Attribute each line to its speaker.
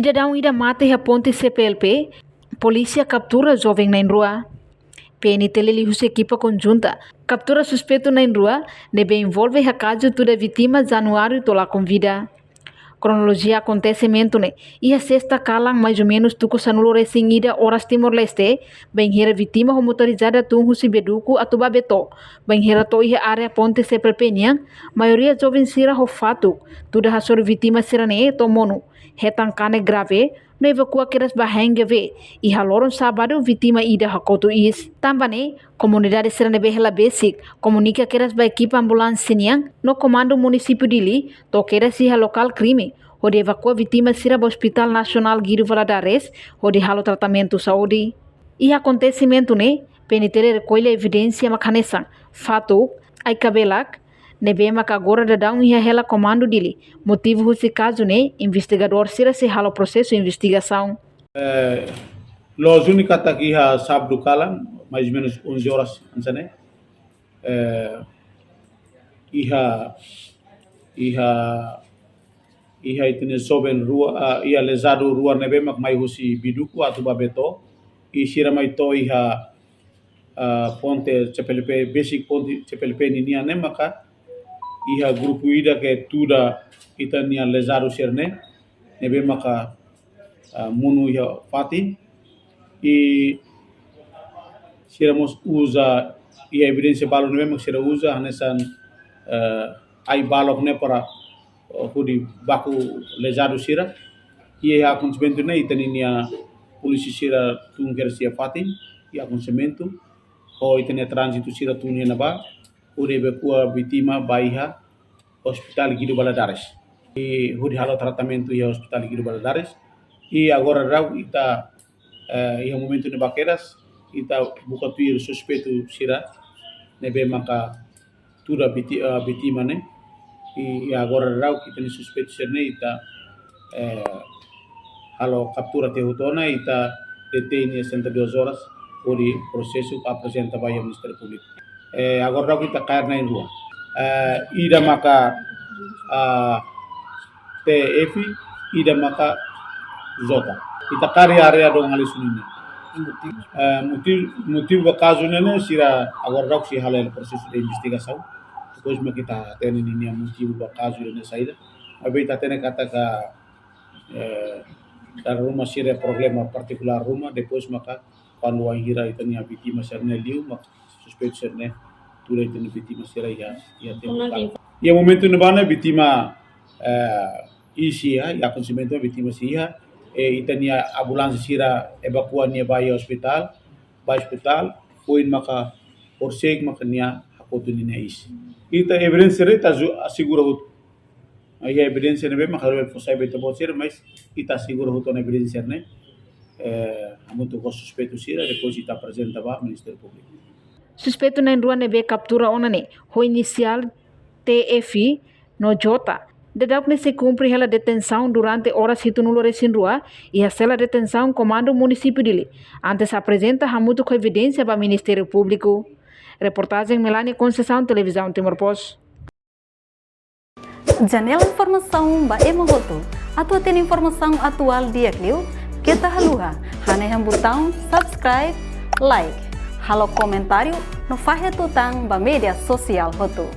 Speaker 1: Cidadão ida mata a ponte CPLP, polícia captura jovem na rua. PNT usa equipa conjunta, captura suspeito na rua, nebe envolve a caso toda vítima Januário tola com vida. Cronologia acontecimento né, e a sexta calang mais ou menos tuco sanulo resingida horas Timor-Leste, bem hera vítima motorizada tunhu si beduku atuba beto, bem hera to ia área ponte CPLP niang, maioria jovem sira ho fato, tuda hasor vítima sirane to mono, hetangkane grave, no evacua keras bahenge ve, e haloron sábado vítima ida hakoto is. Tambane, comunidade serane behela basic, comunica keras ba equipa ambulância niang, no comando município dili, to keras iha local crime, onde evacua vítima sira ba Hospital Nacional Guido Valadares, onde halo tratamento saúde. E acontecimento ne, PNT recolhe evidência macanesang, fato, ai cabelak, nebema que agora dadão ia rela comando dele. Motivo desse caso né, investigador será se rala o processo de investigação.
Speaker 2: Los única tá aqui a sábado calam, mais ou menos 11 horas antes né. Iha itene soben rua ia lesado rua nebema mai husi biduku atau babeto. I sira mai to iha ponte CPLP basic ponte CPLP ni ne maka iha grupo ida ke tuda itania lesado serne nebe maka munu iha fati e siramos usa iha evidência balo nebe mak sira usa hanesan ai balok ne para hudi baku lesado sira iha acontecimento ne itania polisi sira tungker sia fati iha acontecimento o itania trânsito sira tunia na ba urebe kua vítima baiha Hospital Guido Valadares. E hudi halo tratamento e Hospital Guido Valadares. E agora rau ita e momento ne baqueras ita buka tuir suspeito sira nebe maka tura vítima ne. E agora rau kita ni suspeito sira ne ita halo captura te hutona ita detém 62 horas por processo apresenta vai ao Ministério Público. Agora rau kita cair na rua. Ida maka TF ida maka Zota ita kari area dong hali sunini motivo do caso nene sira agora rau si halal proses de investigação depois me kita tene ni motivo do caso nene saída abe ita tene kata ka da rumah sira problema particular rumah depois maka quando a hira ita ni vítima serne liu maka suspeito serne tudo itu vítima será ia tempo. E o momento no bana vítima isia e acontecimento vítima sia e itania ambulância sira evacuar nia vai hospital poin maka orseg maka nia hakotu nia is. Ita evidência reta assegura hut. Aí a evidência nebe maka rebe fosai beta bosir mas ita assegura hut na evidência né. Muito com suspeito sira depois ita apresenta ao Ministério Público.
Speaker 1: Suspeito na rua nebe captura onane, o inicial TF no Jota. Dedak ne se cumpre ela detenção durante horas hitunulo resin rua e a cela detenção comando município dele. Antes apresenta hamuto com evidência para o Ministério Público. Reportagem Melanie Conceição, Televisão Timor Post.
Speaker 3: Janela informação ba emohoto. Atua tem informação atual dia kliu. Kita haluha. Hane botão subscribe, like. Halo komentário no Fahe Tutang ba media sosial hotu.